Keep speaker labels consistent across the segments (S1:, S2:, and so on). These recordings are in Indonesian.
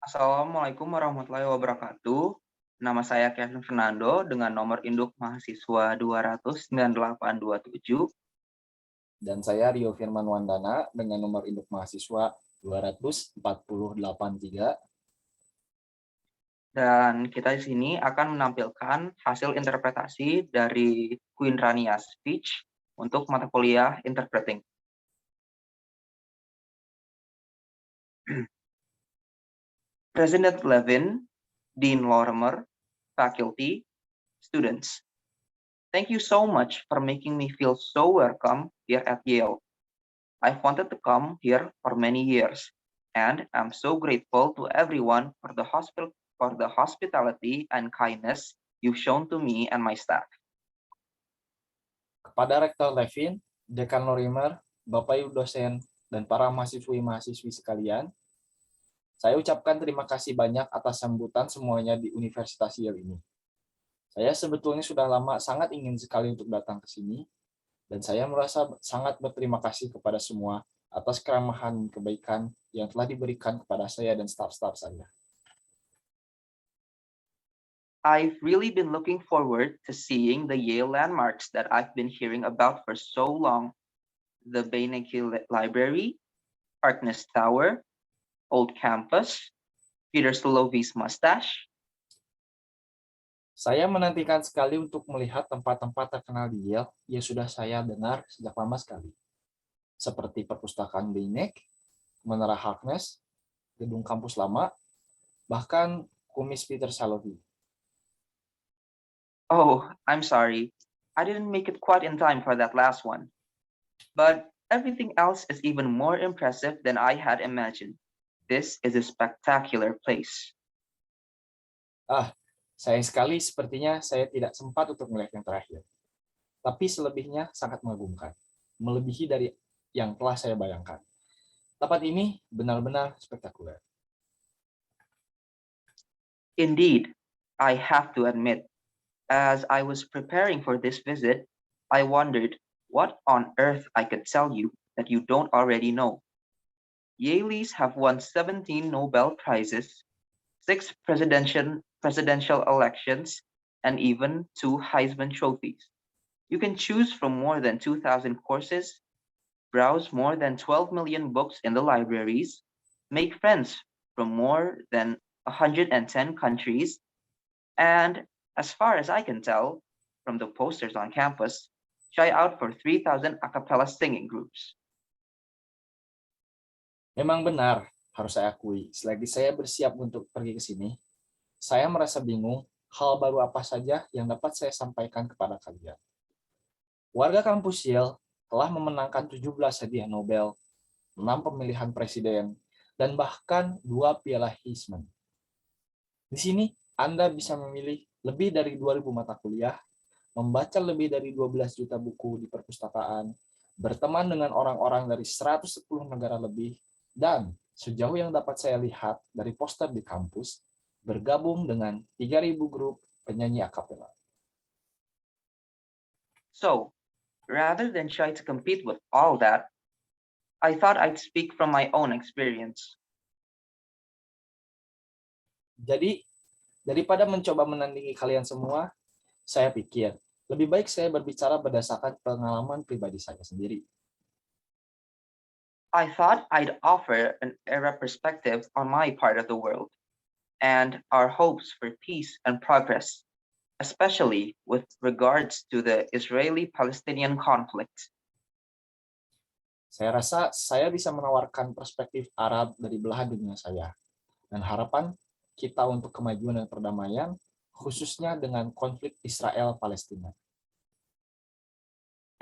S1: Assalamualaikum warahmatullahi wabarakatuh. Nama saya Kevin Fernando dengan nomor induk mahasiswa 29827
S2: Dan saya Rio Firman Wandana dengan nomor induk mahasiswa 24083.
S1: dan kita di sini akan menampilkan hasil interpretasi dari Queen Rania's speech untuk mata kuliah Interpreting. President Levin, Dean Lorimer, faculty, students. Thank you so much for making me feel so welcome here at Yale. I've wanted to come here for many years, and I'm so grateful to everyone for the hospitality and kindness you've shown to me and my staff.
S2: Kepada Rektor Levin, Dekan Lorimer, Bapak Ibu dosen, dan para mahasiswi-mahasiswi sekalian, saya ucapkan terima kasih banyak atas sambutan semuanya di Universitas Yale ini. Saya sebetulnya sudah lama sangat ingin sekali untuk datang ke sini, dan saya merasa sangat berterima kasih kepada semua atas keramahan dan kebaikan yang telah diberikan kepada saya dan staf-staf saya.
S1: I've really been looking forward to seeing the Yale landmarks that I've been hearing about for so long. The Beinecke Library, Harkness Tower, Old Campus, Peter Salovey's mustache.
S2: Saya menantikan sekali untuk melihat tempat-tempat terkenal di Yale yang sudah saya dengar sejak lama sekali, seperti Perpustakaan Beinecke, Menara Harkness, Gedung Kampus Lama, bahkan Kumis Peter Salovey.
S1: Oh, I'm sorry. I didn't make it quite in time for that last one. But everything else is even more impressive than I had imagined. This is a spectacular place.
S2: Sayang sekali sepertinya saya tidak sempat untuk melihat yang terakhir. Tapi selebihnya sangat mengagumkan, melebihi dari yang telah saya bayangkan. Tempat ini benar-benar spektakuler.
S1: Indeed, I have to admit, as I was preparing for this visit, I wondered what on earth I could tell you that you don't already know. Yalees have won 17 Nobel Prizes, 6 presidential elections, and even 2 Heisman trophies. You can choose from more than 2,000 courses, browse more than 12 million books in the libraries, make friends from more than 110 countries, and as far as I can tell from the posters on campus, try out for 3,000 a cappella singing groups.
S2: Memang benar, harus saya akui, selagi saya bersiap untuk pergi ke sini, saya merasa bingung hal baru apa saja yang dapat saya sampaikan kepada kalian. Warga kampus Yale telah memenangkan 17 hadiah Nobel, 6 pemilihan presiden, dan bahkan 2 piala Heisman. Di sini, Anda bisa memilih lebih dari 2.000 mata kuliah, membaca lebih dari 12 juta buku di perpustakaan, berteman dengan orang-orang dari 110 negara lebih, dan sejauh yang dapat saya lihat dari poster di kampus, bergabung dengan 3.000 grup penyanyi a cappella.
S1: So, rather than try to compete with all that, I thought I'd speak from my own experience.
S2: Jadi, daripada mencoba menandingi kalian semua, saya pikir lebih baik saya berbicara berdasarkan pengalaman pribadi saya sendiri.
S1: I thought I'd offer an era perspective on my part of the world and our hopes for peace and progress, especially with regards to the Israeli-Palestinian conflict.
S2: Saya rasa saya bisa menawarkan perspektif Arab dari belahan dunia saya, dan harapan kita untuk kemajuan dan perdamaian, khususnya dengan konflik Israel-Palestina.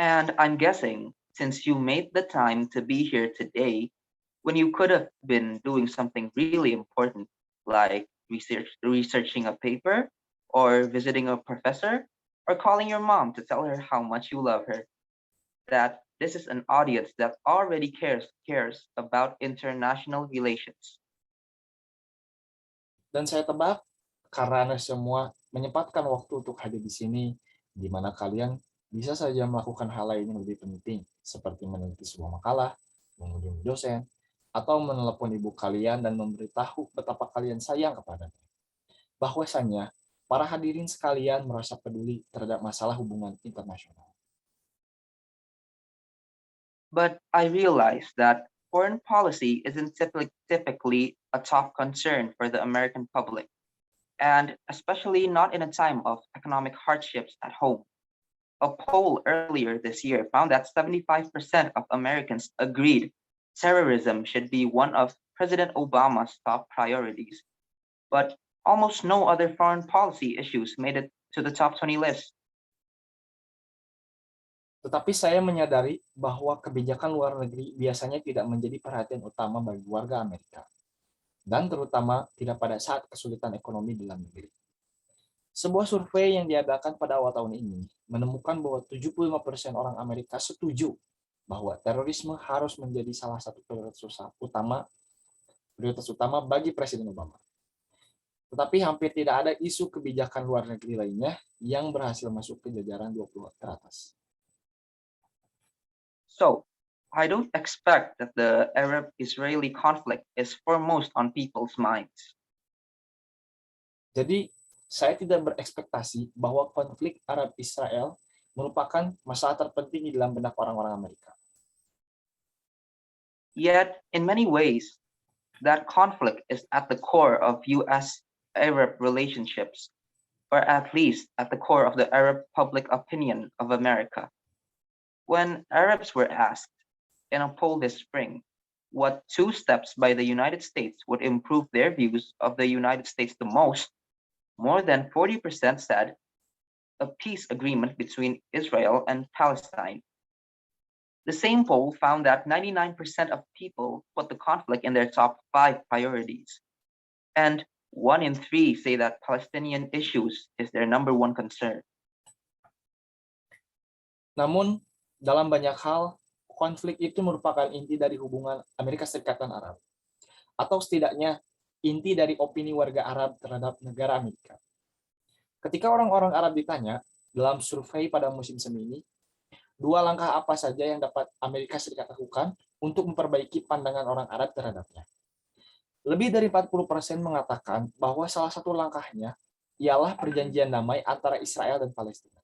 S1: And I'm guessing, since you made the time to be here today, when you could have been doing something really important, like researching a paper, or visiting a professor, or calling your mom to tell her how much you love her, that this is an audience that already cares about international relations.
S2: Dan saya tebak, karena Anda semua menyempatkan waktu untuk hadir di sini, di mana kalian bisa saja melakukan hal lain yang lebih penting, seperti meneliti sebuah makalah, mengunjungi dosen, atau menelepon ibu kalian dan memberitahu betapa kalian sayang kepadanya. Bahwasanya para hadirin sekalian merasa peduli terhadap masalah hubungan internasional.
S1: But I realize that foreign policy isn't typically a top concern for the American public, and especially not in a time of economic hardships at home. A poll earlier this year found that 75% of Americans agreed terrorism should be one of President Obama's top priorities, but almost no other foreign policy issues made it to the top 20 list.
S2: Tetapi saya menyadari bahwa kebijakan luar negeri biasanya tidak menjadi perhatian utama bagi warga Amerika, dan terutama tidak pada saat kesulitan ekonomi dalam negeri. Sebuah survei yang diadakan pada awal tahun ini menemukan bahwa 75% orang Amerika setuju bahwa terorisme harus menjadi salah satu prioritas utama bagi Presiden Obama. Tetapi hampir tidak ada isu kebijakan luar negeri lainnya yang berhasil masuk ke jajaran 20 teratas.
S1: So, I don't expect that the Arab-Israeli conflict is foremost on people's minds.
S2: Jadi, saya tidak berekspektasi bahwa konflik Arab-Israel merupakan masalah terpenting di dalam benak orang-orang Amerika.
S1: Yet, in many ways, that conflict is at the core of US-Arab relationships, or at least at the core of the Arab public opinion of America. When Arabs were asked in a poll this spring what 2 steps by the United States would improve their views of the United States the most, more than 40% said a peace agreement between Israel and Palestine. The same poll found that 99% of people put the conflict in their top 5 priorities, and 1 in 3 say that Palestinian issues is their number 1 concern.
S2: Namun, dalam banyak hal, konflik itu merupakan inti dari hubungan Amerika Serikat dan Arab, atau setidaknya inti dari opini warga Arab terhadap negara Amerika. Ketika orang-orang Arab ditanya dalam survei pada musim semi ini, 2 langkah apa saja yang dapat Amerika Serikat lakukan untuk memperbaiki pandangan orang Arab terhadapnya. Lebih dari 40% mengatakan bahwa salah satu langkahnya ialah perjanjian damai antara Israel dan Palestina.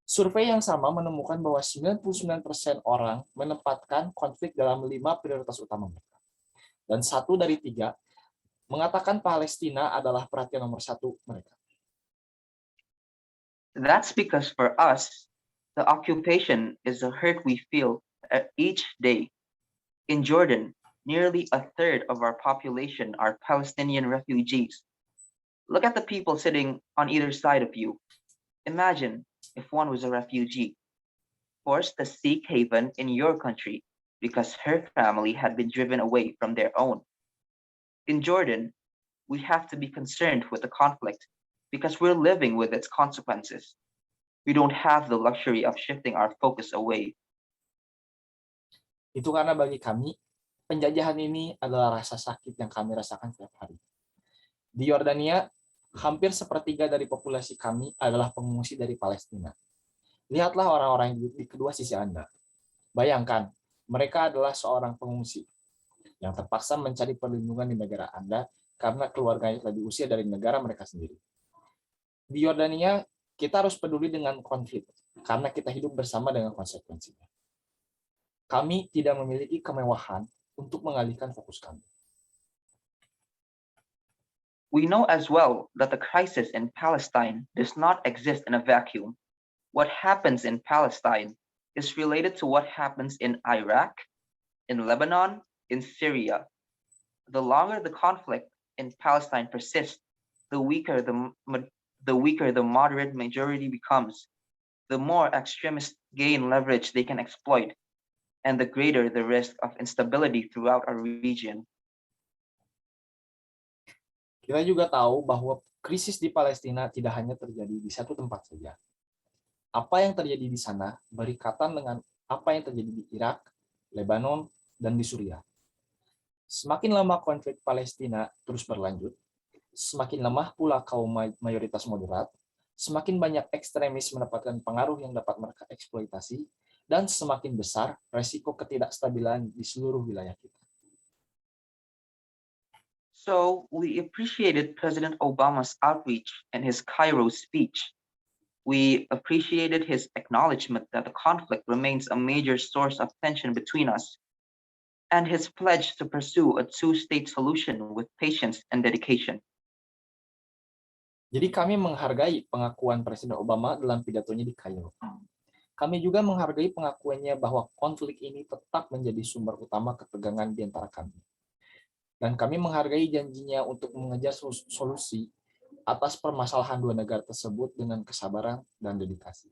S2: Survei yang sama menemukan bahwa 99% orang menempatkan konflik dalam 5 prioritas utama mereka. Dan 1 dari 3 mengatakan Palestina adalah perhatian nomor 1 mereka.
S1: That's because for us, the occupation is a hurt we feel each day. In Jordan, nearly a third of our population are Palestinian refugees. Look at the people sitting on either side of you. Imagine if one was a refugee, forced to seek haven in your country because her family had been driven away from their own. In Jordan, we have to be concerned with the conflict because we're living with its consequences. We don't have the luxury of shifting our focus away.
S2: Itu karena bagi kami, penjajahan ini adalah rasa sakit yang kami rasakan setiap hari. Di Yordania, hampir sepertiga dari populasi kami adalah pengungsi dari Palestina. Lihatlah orang-orang di kedua sisi Anda. Bayangkan, mereka adalah seorang pengungsi yang terpaksa mencari perlindungan di negara Anda karena keluarganya telah diusir dari negara mereka sendiri. Di Yordania, kita harus peduli dengan konflik karena kita hidup bersama dengan konsekuensinya. Kami tidak memiliki kemewahan untuk mengalihkan fokus kami.
S1: We know as well that the crisis in Palestine does not exist in a vacuum. What happens in Palestine is related to what happens in Iraq, in Lebanon, in Syria. The longer the conflict in Palestine persists, the weaker the moderate majority becomes, the more extremists gain leverage they can exploit, and the greater the risk of instability throughout our region.
S2: Kita juga tahu bahwa krisis di Palestina tidak hanya terjadi di satu tempat saja. Apa yang terjadi di sana berikatan dengan apa yang terjadi di Irak, Lebanon, dan di Suriah. Semakin lama konflik Palestina terus berlanjut, semakin lemah pula kaum mayoritas moderat, semakin banyak ekstremis mendapatkan pengaruh yang dapat mereka eksploitasi, dan semakin besar resiko ketidakstabilan di seluruh wilayah kita.
S1: So we appreciated President Obama's outreach and his Cairo speech. We appreciated his acknowledgement that the conflict remains a major source of tension between us, and his pledge to pursue a two-state solution with patience and dedication.
S2: Jadi kami menghargai pengakuan Presiden Obama dalam pidatonya di Kairo. Kami juga menghargai pengakuannya bahwa konflik ini tetap menjadi sumber utama ketegangan di antara kami. Dan kami menghargai janjinya untuk mengejar solusi atas permasalahan dua negara tersebut dengan kesabaran dan dedikasi.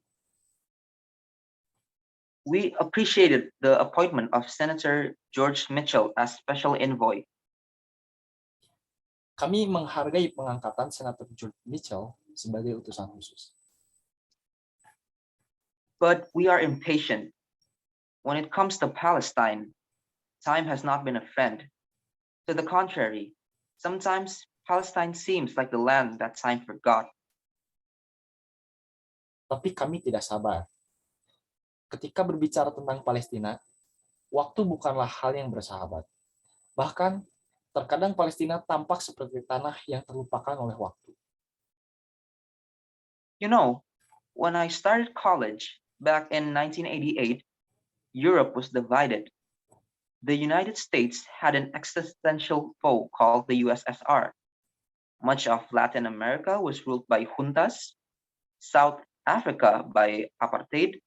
S1: We appreciated the appointment of Senator George Mitchell as special envoy.
S2: Kami menghargai pengangkatan Senator George Mitchell sebagai utusan khusus.
S1: But we are impatient. When it comes to Palestine, time has not been a friend. To the contrary, sometimes Palestine seems like the land that time forgot.
S2: Tapi kami tidak sabar. Ketika berbicara tentang Palestina, waktu bukanlah hal yang bersahabat. Bahkan, terkadang Palestina tampak seperti tanah yang terlupakan oleh waktu.
S1: You know, when I started college back in 1988, Europe was divided. The United States had an existential foe called the USSR. Much of Latin America was ruled by juntas, South Africa by apartheid.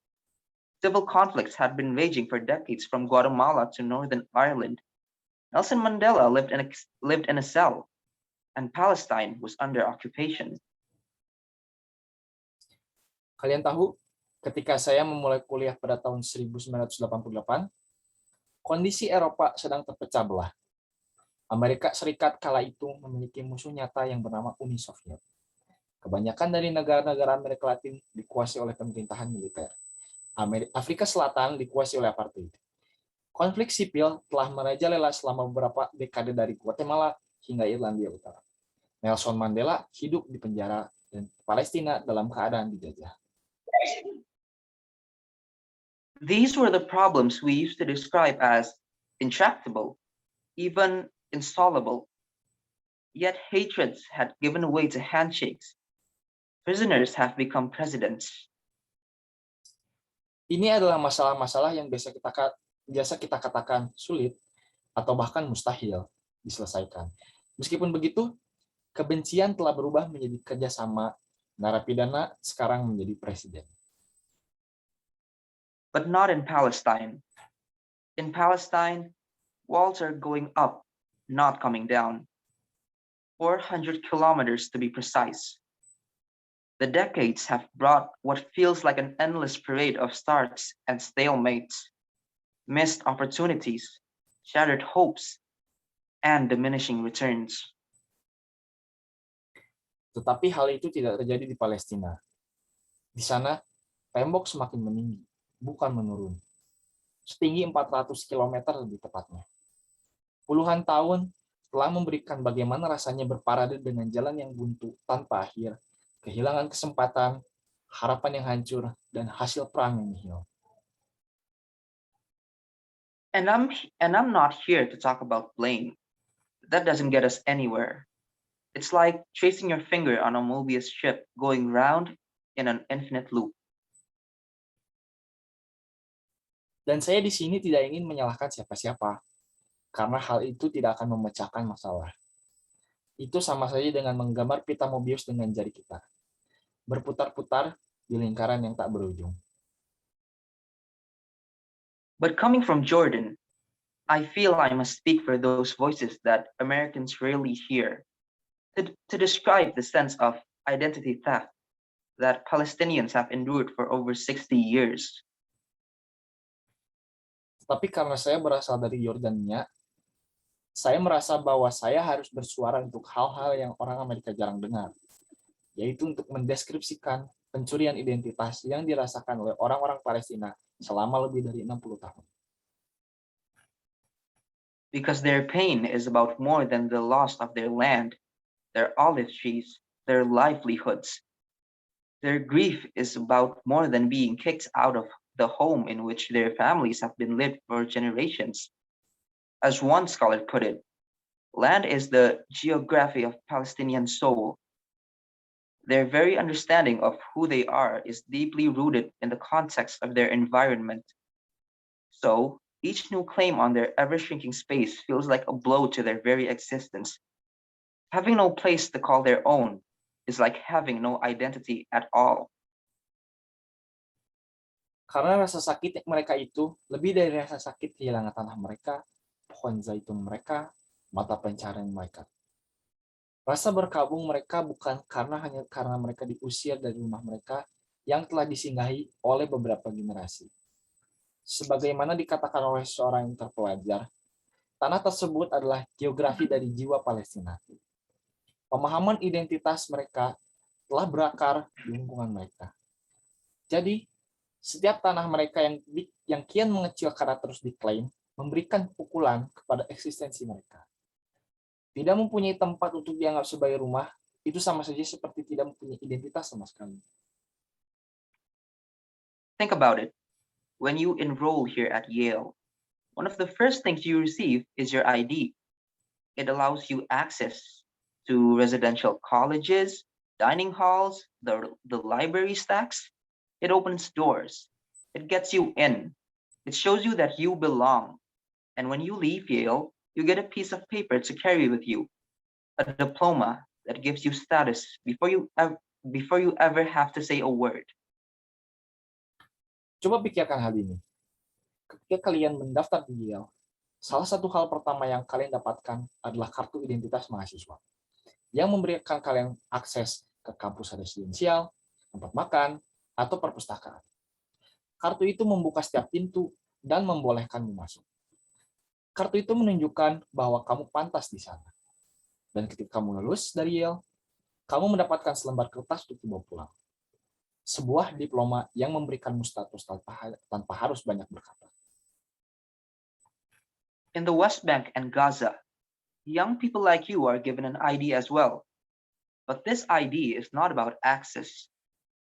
S1: Civil conflicts had been raging for decades from Guatemala to Northern Ireland. Nelson Mandela lived in a cell, and Palestine was under occupation.
S2: Kalian tahu, ketika saya memulai kuliah pada tahun 1988, kondisi Eropa sedang terpecah belah. Amerika Serikat kala itu memiliki musuh nyata yang bernama Uni Soviet. Kebanyakan dari negara-negara Amerika Latin dikuasai oleh pemerintahan militer. Afrika Selatan dikuasai oleh apartheid. Konflik sipil telah merajalela selama beberapa dekade dari Guatemala hingga Irlandia Utara. Nelson Mandela hidup di penjara dan Palestina dalam keadaan dijajah.
S1: These were the problems we used to describe as intractable, even insoluble. Yet hatreds had given way to handshakes. Prisoners have become presidents.
S2: Ini adalah masalah-masalah yang biasa kita katakan sulit atau bahkan mustahil diselesaikan. Meskipun begitu, kebencian telah berubah menjadi kerjasama. Narapidana sekarang menjadi presiden.
S1: But not in Palestine. In Palestine, walls are going up, not coming down. 400 kilometers to be precise. The decades have brought what feels like an endless parade of starts and stalemates, missed opportunities, shattered hopes, and diminishing returns.
S2: Tetapi hal itu tidak terjadi di Palestina. Di sana, tembok semakin meninggi, bukan menurun. Setinggi 400 km lebih tepatnya. Puluhan tahun telah memberikan bagaimana rasanya berparade dengan jalan yang buntu tanpa akhir, kehilangan kesempatan, harapan yang hancur, dan hasil perang yang nihil.
S1: And I'm not here to talk about blame. That doesn't get us anywhere. It's like tracing your finger on a Mobius strip going round in an infinite loop.
S2: Dan saya di sini tidak ingin menyalahkan siapa-siapa, karena hal itu tidak akan memecahkan masalah. Itu sama saja dengan menggambar pita Mobius dengan jari kita, berputar-putar di lingkaran yang tak berujung.
S1: But coming from Jordan, I feel I must speak for those voices that Americans rarely hear, to describe the sense of identity theft that Palestinians have endured for over 60 years.
S2: Tapi karena saya berasal dari Yordania, saya merasa bahwa saya harus bersuara untuk hal-hal yang orang Amerika jarang dengar, yaitu untuk mendeskripsikan pencurian identitas yang dirasakan oleh orang-orang Palestina selama lebih dari 60 tahun.
S1: Because their pain is about more than the loss of their land, their olive trees, their livelihoods. Their grief is about more than being kicked out of the home in which their families have been lived for generations. As one scholar put it, Land is the geography of Palestinian soul. Their very understanding of who they are is deeply rooted in the context of their environment. So, each new claim on their ever shrinking space feels like a blow to their very existence. Having no place to call their own is like having no identity at all.
S2: Karena rasa sakit mereka itu lebih dari rasa sakit kehilangan tanah mereka, pohon zaitun mereka, mata pencaharian mereka. Rasa berkabung mereka bukan hanya karena mereka diusir dari rumah mereka yang telah disinggahi oleh beberapa generasi. Sebagaimana dikatakan oleh seorang yang terpelajar, tanah tersebut adalah geografi dari jiwa Palestina. Pemahaman identitas mereka telah berakar di lingkungan mereka. Jadi, setiap tanah mereka yang kian mengecil karena terus diklaim memberikan pukulan kepada eksistensi mereka. Tidak mempunyai tempat untuk dianggap sebagai rumah, itu sama saja seperti tidak mempunyai identitas sama sekali.
S1: Think about it. When you enroll here at Yale, one of the first things you receive is your ID. It allows you access to residential colleges, dining halls, the library stacks. It opens doors. It gets you in. It shows you that you belong. And when you leave Yale, you get a piece of paper to carry with you, a diploma that gives you status before you ever have to say a word.
S2: Coba pikirkan hal ini. Ketika kalian mendaftar di Yale, salah satu hal pertama yang kalian dapatkan adalah kartu identitas mahasiswa, yang memberikan kalian akses ke kampus residensial, tempat makan, atau perpustakaan. Kartu itu membuka setiap pintu dan membolehkanmu masuk. Kartu itu menunjukkan bahwa kamu pantas di sana. Dan ketika kamu lulus dari Yale, kamu mendapatkan selembar kertas untuk dibawa pulang. Sebuah diploma yang memberikanmu status tanpa harus banyak berkata.
S1: In the West Bank and Gaza, young people like you are given an ID as well. But this ID is not about access.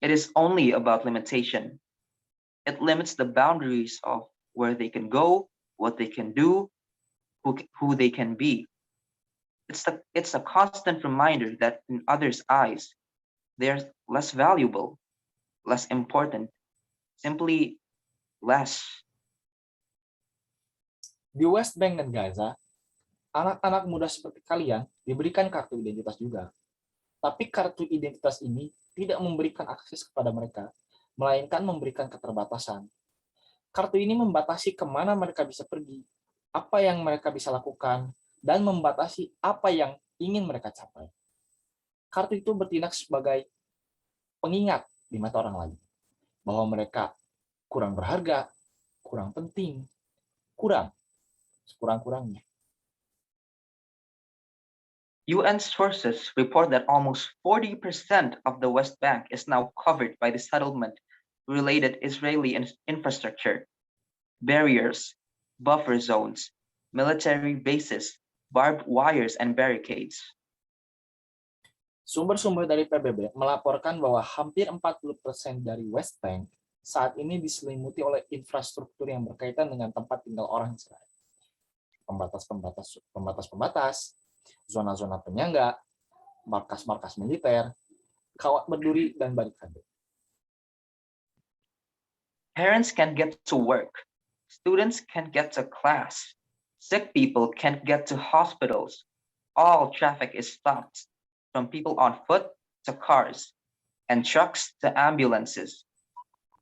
S1: It is only about limitation. It limits the boundaries of where they can go, what they can do, who they can be. It's a constant reminder that in others' eyes, they're less valuable, less important, simply less.
S2: Di West Bank dan Gaza, anak-anak muda seperti kalian diberikan kartu identitas juga. Tapi kartu identitas ini tidak memberikan akses kepada mereka, melainkan memberikan keterbatasan. Kartu ini membatasi kemana mereka bisa pergi, apa yang mereka bisa lakukan, dan membatasi apa yang ingin mereka capai. Kartu itu bertindak sebagai pengingat di mata orang lain, bahwa mereka kurang berharga, kurang penting, sekurang-kurangnya.
S1: UN sources report that almost 40% of the West Bank is now covered by the settlement-related Israeli infrastructure. Barriers, buffer zones, military bases, barbed wires, and barricades.
S2: Sumber-sumber dari PBB melaporkan bahwa hampir 40% dari West Bank saat ini diselimuti oleh infrastruktur yang berkaitan dengan tempat tinggal orang Israel. Pembatas-pembatas, zona-zona penyangga, markas-markas militer, kawat berduri, dan barikade.
S1: Parents can't get to work. Students can't get to class. Sick people can't get to hospitals. All traffic is stopped, from people on foot to cars, and trucks to ambulances.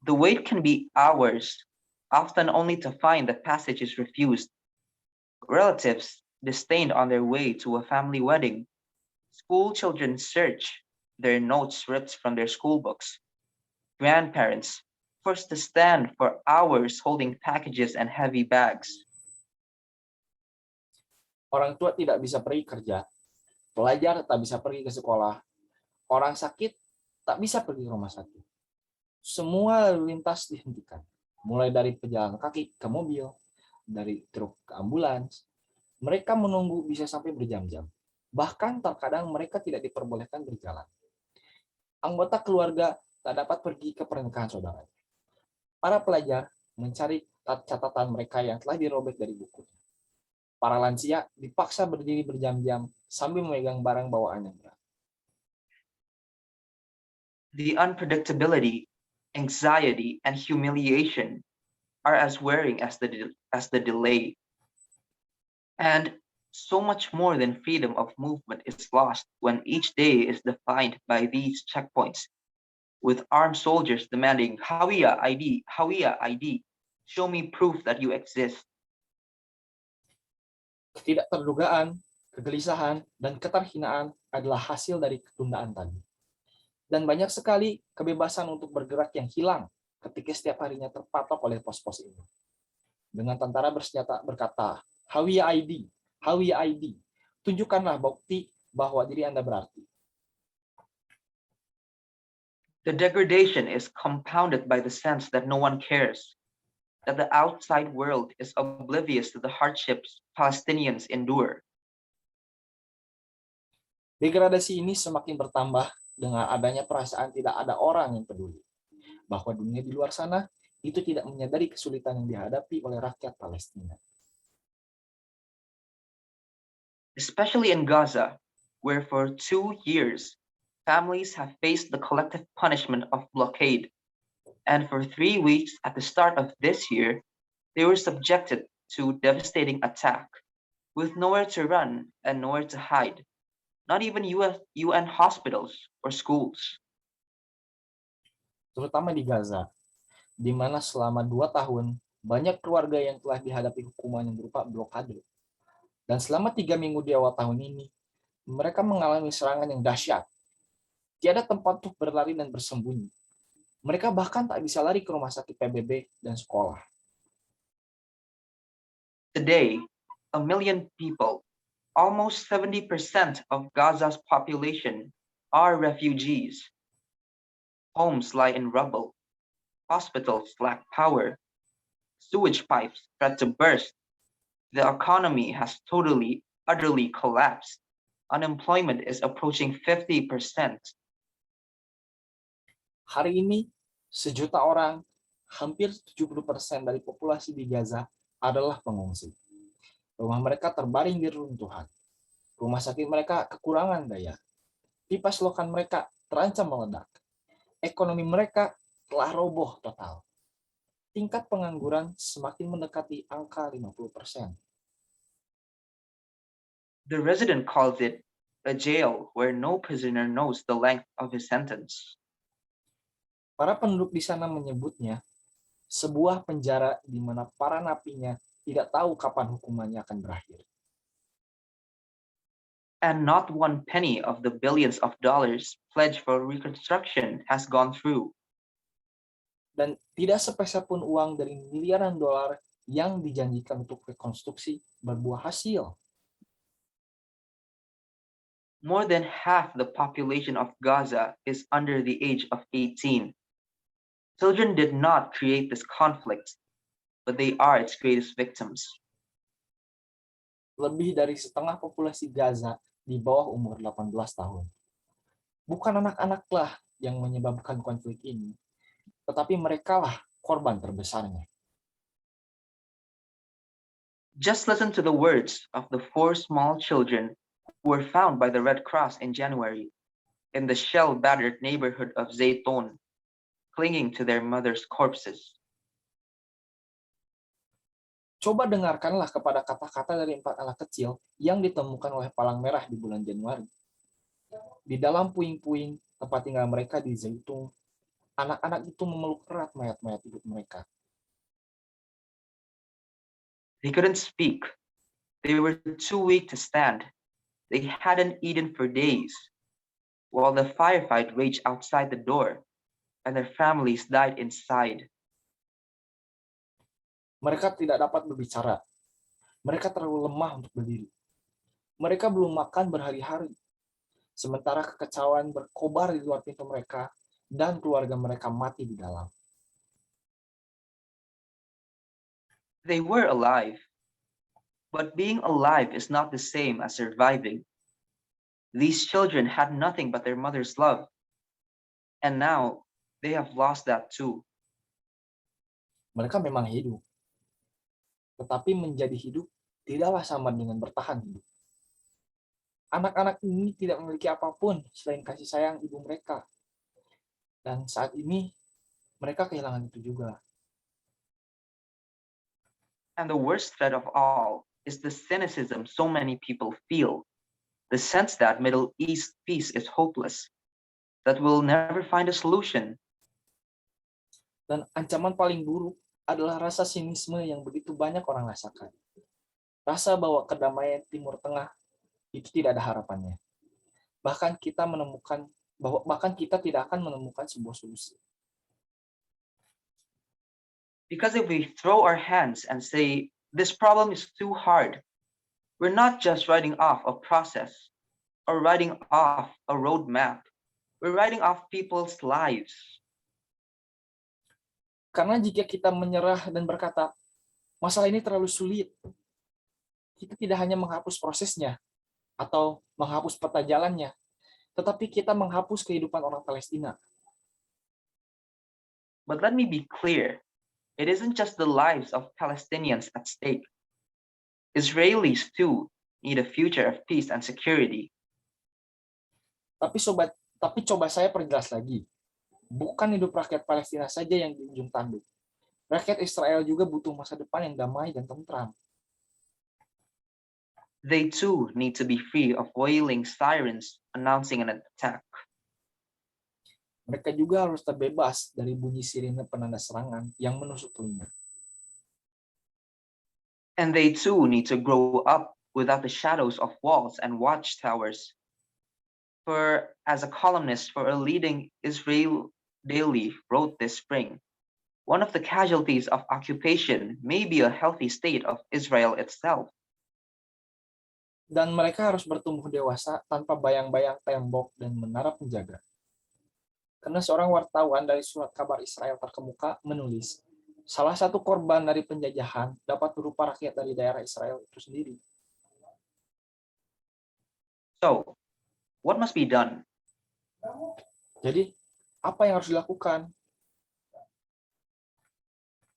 S1: The wait can be hours, often only to find the passage is refused. Relatives disdained on their way to a family wedding. School children search, their notes ripped from their school books. Grandparents forced to stand for hours holding packages and heavy bags.
S2: Orang tua tidak bisa pergi kerja, pelajar tak bisa pergi ke sekolah, orang sakit tak bisa pergi ke rumah sakit. Semua lalu lintas dihentikan, mulai dari pejalan kaki ke mobil, dari truk ke ambulans. Mereka menunggu bisa sampai berjam-jam. Bahkan terkadang mereka tidak diperbolehkan berjalan. Anggota keluarga tak dapat pergi ke pernikahan saudaranya. Para pelajar mencari catatan mereka yang telah dirobek dari bukunya. Para lansia dipaksa berdiri berjam-jam sambil memegang barang bawaan yang berat.
S1: The unpredictability, anxiety, and humiliation are as wearing as the delay. And so much more than freedom of movement is lost when each day is defined by these checkpoints, with armed soldiers demanding Hawiya ID, Hawiya ID, show me proof that you exist.
S2: Ketidakterdugaan, kegelisahan, dan keterhinaan adalah hasil dari ketundaan tadi. Dan banyak sekali kebebasan untuk bergerak yang hilang ketika setiap harinya terpatok oleh pos-pos ini. Dengan tentara bersenjata berkata, Hawiya ID, Hawiya ID, tunjukkanlah bukti bahwa diri Anda berarti.
S1: The degradation is compounded by the sense that no one cares, that the outside world is oblivious to the hardships Palestinians endure.
S2: Degradasi ini semakin bertambah dengan adanya perasaan tidak ada orang yang peduli, bahwa dunia di luar sana itu tidak menyadari kesulitan yang dihadapi oleh rakyat Palestina.
S1: Especially in Gaza, where for 2 years, families have faced the collective punishment of blockade. And for 3 weeks at the start of this year, they were subjected to devastating attack, with nowhere to run and nowhere to hide, not even UN hospitals or schools.
S2: Terutama di Gaza, di mana selama 2 tahun banyak keluarga yang telah dihadapi hukuman yang berupa blokade. Dan selama 3 minggu di awal tahun ini, mereka mengalami serangan yang dahsyat. Tiada tempat untuk berlari dan bersembunyi. Mereka bahkan tak bisa lari ke rumah sakit PBB dan sekolah.
S1: Today, 1 million people, almost 70% of Gaza's population, are refugees. Homes lie in rubble. Hospitals lack power. Sewage pipes threat to burst. The economy has utterly collapsed. Unemployment is approaching 50%.
S2: Hari ini, 1 juta orang, hampir 70% dari populasi di Gaza adalah pengungsi. Rumah mereka terbaring di reruntuhan. Rumah sakit mereka kekurangan daya. Pipa selokan mereka terancam meledak. Ekonomi mereka telah roboh total. Tingkat pengangguran semakin mendekati angka 50%.
S1: The resident calls it a jail where no prisoner knows the length of his sentence.
S2: Para penduduk di sana menyebutnya sebuah penjara di mana para napinya tidak tahu kapan hukumannya akan berakhir.
S1: And not one penny of the billions of dollars pledged for reconstruction has gone through.
S2: Dan tidak sepeser pun uang dari miliaran dolar yang dijanjikan untuk rekonstruksi berbuah hasil.
S1: More than half the population of Gaza is under the age of 18. Children did not create this conflict, but they are its greatest victims.
S2: Lebih dari setengah populasi Gaza di bawah umur 18 tahun. Bukan anak-anaklah yang menyebabkan konflik ini, tetapi merekalah korban terbesarnya.
S1: Just listen to the words of the 4 small children who were found by the Red Cross in January in the shell-battered neighborhood of Zaytun, clinging to their mother's corpses.
S2: Coba dengarkanlah kepada kata-kata dari 4 anak kecil yang ditemukan oleh Palang Merah di bulan Januari. Di dalam puing-puing tempat tinggal mereka di Zaytun, anak-anak itu memeluk erat mayat-mayat ibu mereka.
S1: They couldn't speak. They were too weak to stand. They hadn't eaten for days, while the firefight raged outside the door, and their families died inside.
S2: Mereka tidak dapat berbicara. Mereka terlalu lemah untuk berdiri. Mereka belum makan berhari-hari. Sementara kekecauan berkobar di luar pintu mereka dan keluarga mereka mati di dalam.
S1: They were alive, but being alive is not the same as surviving. These children had nothing but their mother's love, and now they have lost that too.
S2: Mereka memang hidup, tetapi menjadi hidup tidaklah sama dengan bertahan hidup. Anak-anak ini tidak memiliki apapun selain kasih sayang ibu mereka. Dan saat ini mereka kehilangan itu juga.
S1: And the worst threat of all is the cynicism so many people feel, the sense that Middle East peace is hopeless, that we'll never find a solution.
S2: Dan ancaman paling buruk adalah rasa sinisme yang begitu banyak orang rasakan. Rasa bahwa kedamaian Timur Tengah itu tidak ada harapannya. Bahkan kita tidak akan menemukan sebuah solusi.
S1: Because if we throw our hands and say, this problem is too hard, we're not just writing off a process or writing off a roadmap. We're writing off people's lives.
S2: Karena jika kita menyerah dan berkata, masalah ini terlalu sulit, kita tidak hanya menghapus prosesnya atau menghapus peta jalannya, tetapi kita menghapus kehidupan orang Palestina.
S1: But let me be clear, it isn't just the lives of Palestinians at stake. Israelis too need a future of peace and security.
S2: Tapi coba saya perjelas lagi. Bukan hidup rakyat Palestina saja yang di ujung tanduk. Rakyat Israel juga butuh masa depan yang damai dan tentram.
S1: They too need to be free of wailing sirens announcing an attack.
S2: Mereka juga harus terbebas dari bunyi sirine penanda serangan yang menusuk telinga.
S1: And they too need to grow up without the shadows of walls and watchtowers. For as a columnist for a leading Israel daily wrote this spring, one of the casualties of occupation may be a healthy state of Israel itself.
S2: Dan mereka harus bertumbuh dewasa tanpa bayang-bayang tembok dan menara penjaga. Karena seorang wartawan dari surat kabar Israel terkemuka menulis, salah satu korban dari penjajahan dapat berupa rakyat dari daerah Israel itu sendiri.
S1: So, what must be done?
S2: Jadi, apa yang harus dilakukan?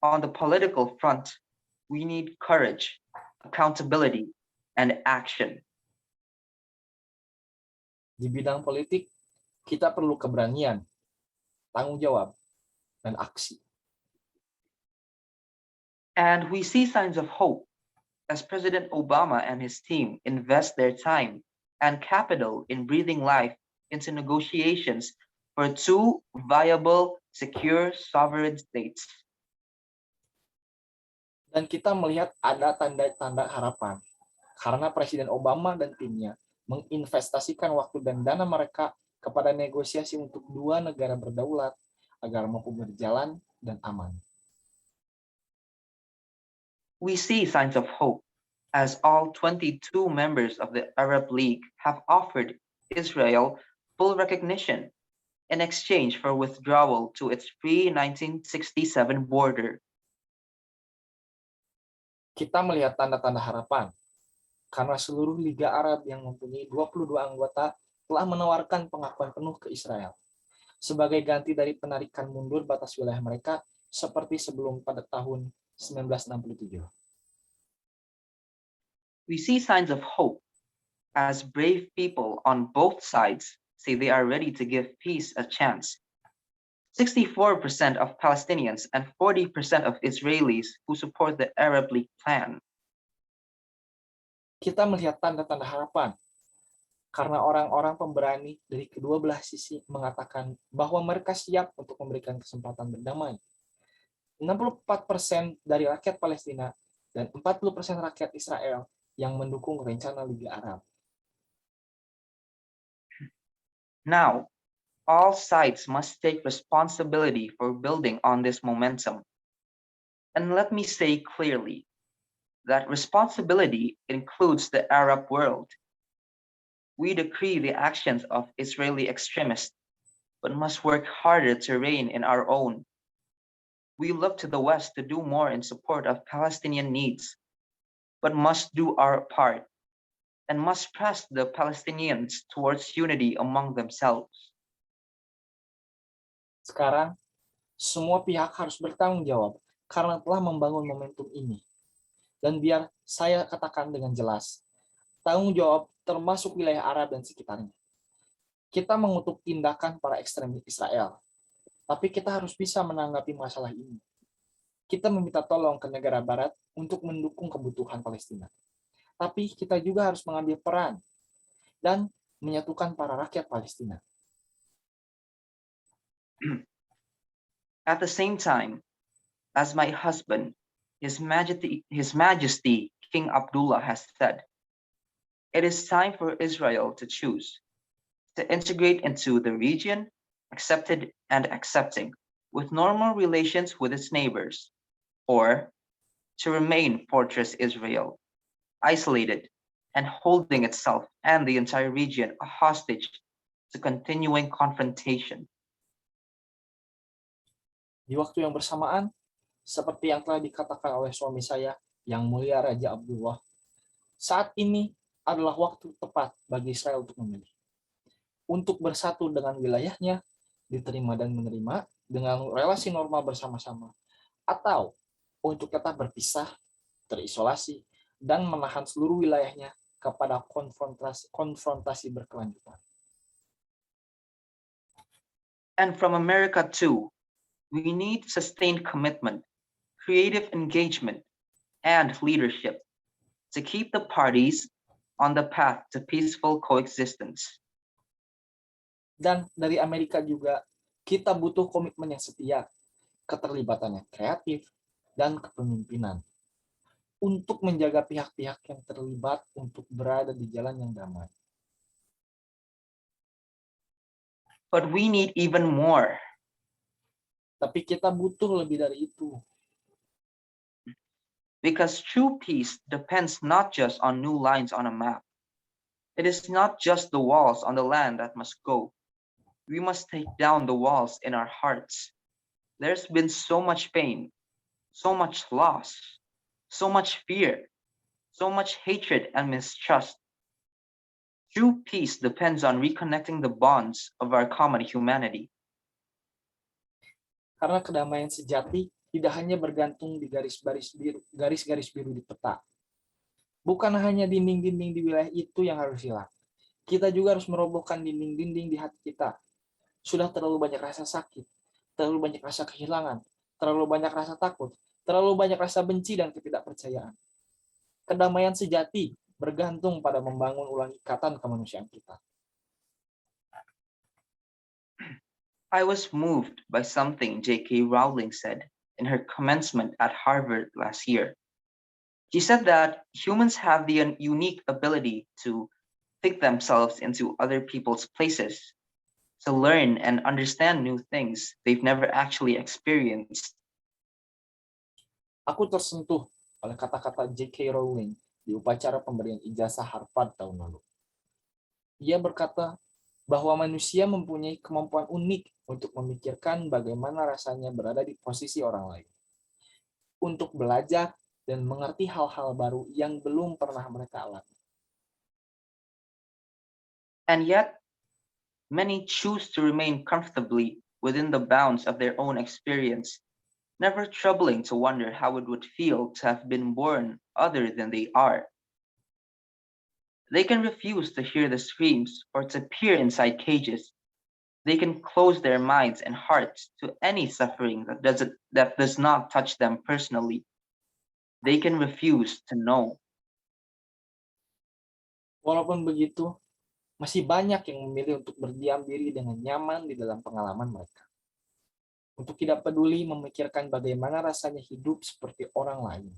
S1: On the political front, we need courage, accountability, and action.
S2: Di bidang politik, kita perlu keberanian, tanggung jawab, dan aksi.
S1: And we see signs of hope as President Obama and his team invest their time and capital in breathing life into negotiations for two viable, secure, sovereign states.
S2: Dan kita melihat ada tanda-tanda harapan, karena Presiden Obama dan timnya menginvestasikan waktu dan dana mereka kepada negosiasi untuk dua negara berdaulat agar mampu berjalan dan aman.
S1: We see signs of hope as all 22 members of the Arab League have offered Israel full recognition in exchange for withdrawal to its pre-1967 border.
S2: Kita melihat tanda-tanda harapan, karena seluruh Liga Arab yang mempunyai 22 anggota telah menawarkan pengakuan penuh ke Israel, sebagai ganti dari penarikan mundur batas wilayah mereka seperti sebelum pada tahun 1967.
S1: We see signs of hope as brave people on both sides say they are ready to give peace a chance. 64% of Palestinians and 40% of Israelis who support the Arab League plan.
S2: Kita melihat tanda-tanda harapan, karena orang-orang pemberani dari kedua belah sisi mengatakan bahwa mereka siap untuk memberikan kesempatan berdamai. 64% dari rakyat Palestina dan 40% rakyat Israel yang mendukung rencana Liga Arab.
S1: Now, all sides must take responsibility for building on this momentum. And let me say clearly that responsibility includes the Arab world. We decree the actions of Israeli extremists, but must work harder to rein in our own. We look to the West to do more in support of Palestinian needs, but must do our part and must press the Palestinians towards unity among themselves.
S2: Sekarang, semua pihak harus bertanggung jawab karena telah membangun momentum ini. Dan biar saya katakan dengan jelas, tanggung jawab termasuk wilayah Arab dan sekitarnya. Kita mengutuk tindakan para ekstremis Israel, tapi kita harus bisa menanggapi masalah ini. Kita meminta tolong ke negara barat untuk mendukung kebutuhan Palestina. Tapi kita juga harus mengambil peran dan menyatukan para rakyat Palestina.
S1: At the same time, as my husband, His Majesty King Abdullah has said, it is time for Israel to choose to integrate into the region, accepted and accepting, with normal relations with its neighbors, or to remain Fortress Israel, isolated and holding itself and the entire region a hostage to continuing confrontation.
S2: Di waktu yang bersamaan, seperti yang telah dikatakan oleh suami saya, Yang Mulia Raja Abdullah, saat ini adalah waktu tepat bagi Israel untuk memilih. Untuk bersatu dengan wilayahnya, diterima dan menerima, dengan relasi normal bersama-sama, atau untuk tetap berpisah, terisolasi, dan menahan seluruh wilayahnya kepada konfrontasi berkelanjutan.
S1: And from America too, we need sustained commitment, creative engagement, and leadership to keep the parties on the path to peaceful coexistence.
S2: Dan dari Amerika juga, kita butuh komitmen yang setia, keterlibatan yang kreatif, dan kepemimpinan untuk menjaga pihak-pihak yang terlibat untuk berada di jalan yang damai.
S1: But we need even more.
S2: Tapi kita butuh lebih dari itu.
S1: Because true peace depends not just on new lines on a map. It is not just the walls on the land that must go. We must take down the walls in our hearts. There's been so much pain, so much loss, so much fear, so much hatred and mistrust. True peace depends on reconnecting the bonds of our common humanity.
S2: Karena kedamaian sejati tidak hanya bergantung di garis-garis biru di peta. Bukan hanya dinding-dinding di wilayah itu yang harus hilang. Kita juga harus merobohkan dinding-dinding di hati kita. Sudah terlalu banyak rasa sakit, terlalu banyak rasa kehilangan, terlalu banyak rasa takut, terlalu banyak rasa benci dan ketidakpercayaan. Kedamaian sejati bergantung pada membangun ulang ikatan kemanusiaan kita.
S1: I was moved by something J.K. Rowling said in her commencement at Harvard last year. She said that humans have the unique ability to think themselves into other people's places, to learn and understand new things they've never actually experienced.
S2: Aku tersentuh oleh kata-kata J.K. Rowling di upacara pemberian ijazah Harvard tahun lalu. Ia berkata bahwa manusia mempunyai kemampuan unik untuk memikirkan bagaimana rasanya berada di posisi orang lain, untuk belajar dan mengerti hal-hal baru yang belum pernah mereka alami.
S1: And yet, many choose to remain comfortably within the bounds of their own experience, never troubling to wonder how it would feel to have been born other than they are. They can refuse to hear the screams or to peer inside cages. They can close their minds and hearts to any suffering that does not touch them personally. They can refuse to know.
S2: Walaupun begitu, masih banyak yang memilih untuk berdiam diri dengan nyaman di dalam pengalaman mereka. Untuk tidak peduli memikirkan bagaimana rasanya hidup seperti orang lain.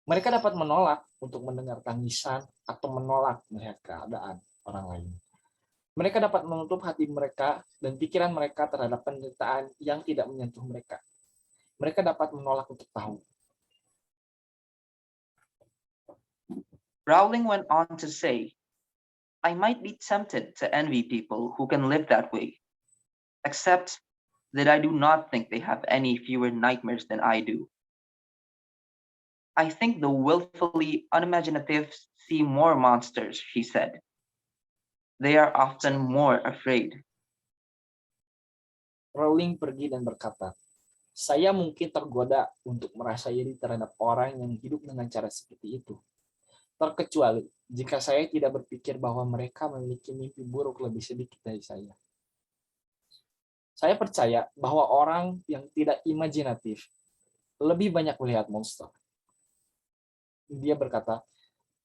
S2: Mereka dapat menolak untuk mendengar tangisan atau menolak melihat keadaan orang lain. Mereka dapat menutup hati mereka dan pikiran mereka terhadap penderitaan yang tidak menyentuh mereka. Mereka dapat menolak untuk tahu.
S1: Rowling went on to say, I might be tempted to envy people who can live that way, except that I do not think they have any fewer nightmares than I do. I think the willfully unimaginative see more monsters, she said. They are often more afraid.
S2: Rowling pergi dan berkata, Saya mungkin tergoda untuk merasa iri terhadap orang yang hidup dengan cara seperti itu. Terkecuali jika saya tidak berpikir bahwa mereka memiliki mimpi buruk lebih sedikit dari saya. Saya percaya bahwa orang yang tidak imajinatif lebih banyak melihat monster. Dia berkata,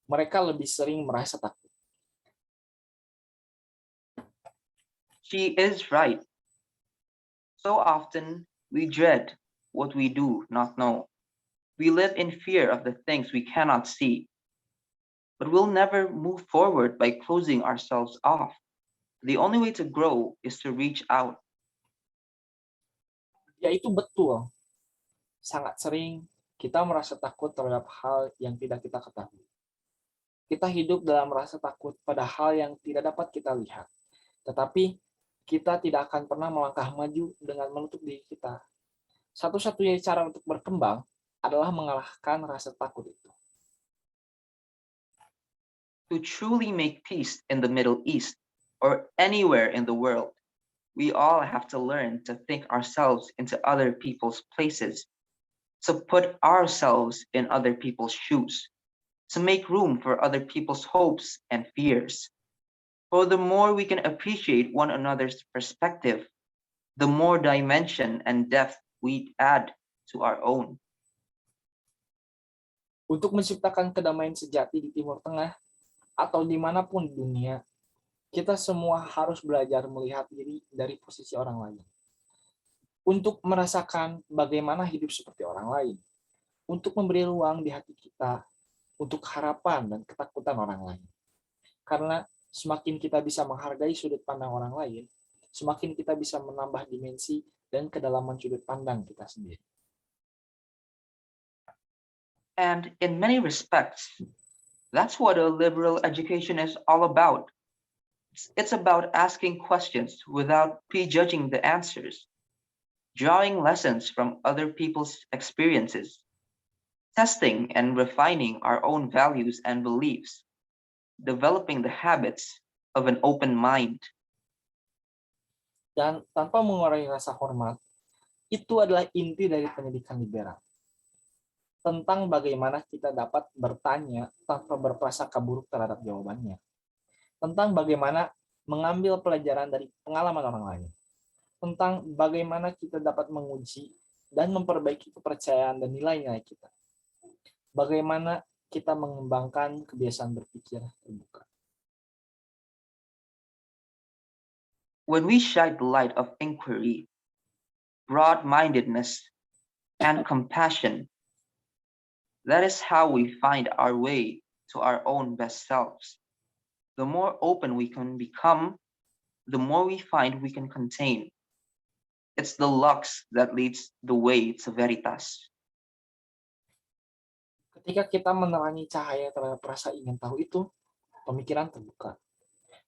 S2: mereka lebih sering merasa takut.
S1: She is right. So often we dread what we do not know. We live in fear of the things we cannot see. But we'll never move forward by closing ourselves off. The only way to grow is to reach out.
S2: Ya itu betul. Sangat sering kita merasa takut terhadap hal yang tidak kita ketahui. Kita hidup dalam rasa takut pada hal yang tidak dapat kita lihat. Tetapi kita tidak akan pernah melangkah maju dengan menutup diri kita. Satu-satunya cara untuk berkembang adalah mengalahkan rasa takut itu.
S1: To truly make peace in the Middle East or anywhere in the world, we all have to learn to think ourselves into other people's places, to put ourselves in other people's shoes, to make room for other people's hopes and fears. For the more we can appreciate one another's perspective, the more dimension and depth we add to our own.
S2: Untuk menciptakan kedamaian sejati di Timur Tengah atau dimanapun di dunia, kita semua harus belajar melihat diri dari posisi orang lain. Untuk merasakan bagaimana hidup seperti orang lain. Untuk memberi ruang di hati kita untuk harapan dan ketakutan orang lain. Karena semakin kita bisa menghargai sudut pandang orang lain, semakin kita bisa menambah dimensi dan kedalaman sudut pandang kita sendiri.
S1: And in many respects, that's what a liberal education is all about. It's about asking questions without prejudging the answers, drawing lessons from other people's experiences, testing and refining our own values and beliefs, developing the habits of an open mind.
S2: Dan tanpa mengurangi rasa hormat, itu adalah inti dari pendidikan liberal. Tentang bagaimana kita dapat bertanya tanpa berprasangka buruk terhadap jawabannya. Tentang bagaimana mengambil pelajaran dari pengalaman orang lain. Tentang bagaimana kita dapat menguji dan memperbaiki kepercayaan dan nilai-nilai kita. Bagaimana kita mengembangkan kebiasaan berpikir terbuka.
S1: When we shine the light of inquiry, broad-mindedness, and compassion, that is how we find our way to our own best selves. The more open we can become, the more we find we can contain. It's the lux that leads the way to veritas.
S2: Ketika kita menerangi cahaya terhadap rasa ingin tahu itu, pemikiran terbuka.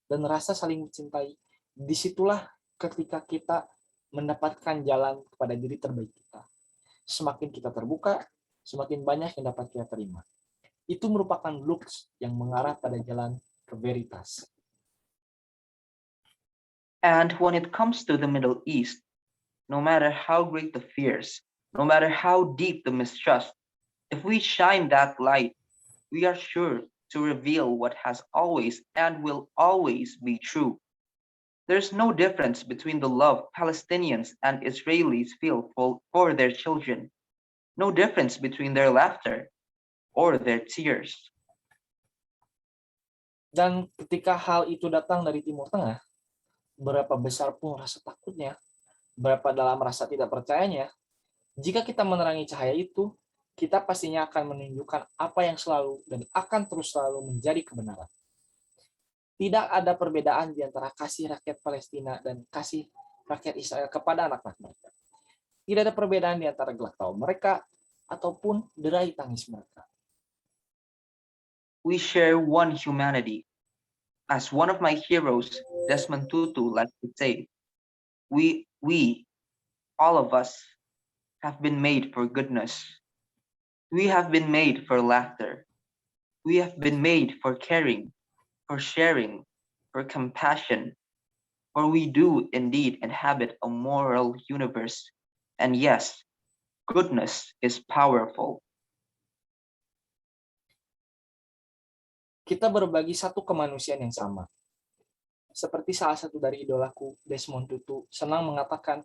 S2: Dan rasa saling mencintai, disitulah ketika kita mendapatkan jalan kepada diri terbaik kita. Semakin kita terbuka, semakin banyak yang dapat kita terima. Itu merupakan lux yang mengarah pada jalan ke veritas.
S1: And when it comes to the Middle East, no matter how great the fears, no matter how deep the mistrust, if we shine that light, we are sure to reveal what has always and will always be true. There's no difference between the love Palestinians and Israelis feel for their children. No difference between their laughter or their tears.
S2: Dan ketika hal itu datang dari Timur Tengah, berapa besar pun rasa takutnya, berapa dalam rasa tidak percayanya, jika kita menerangi cahaya itu, kita pastinya akan menunjukkan apa yang selalu dan akan terus selalu menjadi kebenaran. Tidak ada perbedaan di antara kasih rakyat Palestina dan kasih rakyat Israel kepada anak-anak mereka. Tidak ada perbedaan di antara gelak tawa mereka ataupun derai tangis mereka.
S1: We share one humanity. As one of my heroes, Desmond Tutu, likes to say, we, all of us, have been made for goodness. We have been made for laughter. We have been made for caring, for sharing, for compassion. For we do indeed inhabit a moral universe. And yes, Goodness is powerful.
S2: Kita berbagi satu kemanusiaan yang sama. Seperti salah satu dari idolaku, Desmond Tutu, senang mengatakan,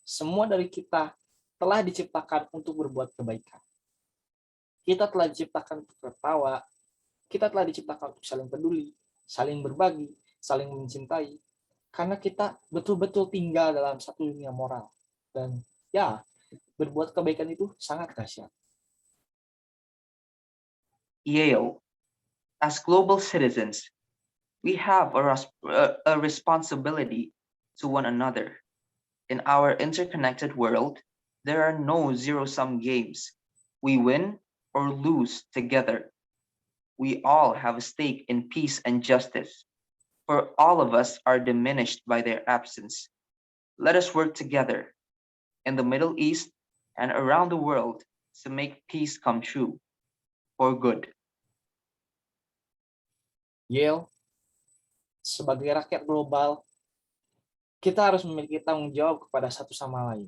S2: semua dari kita telah diciptakan untuk berbuat kebaikan. Kita telah diciptakan untuk tertawa, kita telah diciptakan untuk saling peduli, saling berbagi, saling mencintai, karena kita betul-betul tinggal dalam satu dunia moral. Dan ya, berbuat kebaikan itu sangat dahsyat.
S1: Yale, as global citizens, we have a responsibility to one another. In our interconnected world, there are no zero-sum games. We win or lose together. We all have a stake in peace and justice, for all of us are diminished by their absence. Let us work together in the Middle East and around the world to make peace come true for good.
S2: Yale, sebagai rakyat global, kita harus memiliki tanggung jawab kepada satu sama lain.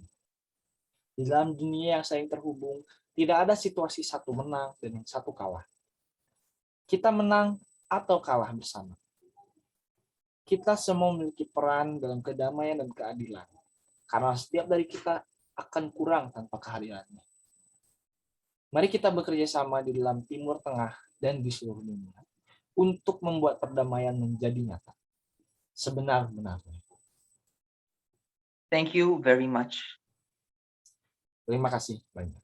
S2: Di dalam dunia yang saling terhubung, tidak ada situasi satu menang dan yang satu kalah. Kita menang atau kalah bersama. Kita semua memiliki peran dalam kedamaian dan keadilan, karena setiap dari kita akan kurang tanpa kehadirannya. Mari kita bekerja sama di dalam Timur Tengah dan di seluruh dunia untuk membuat perdamaian menjadi nyata. Sebenar-benarnya.
S1: Thank you very much.
S2: Terima kasih banyak.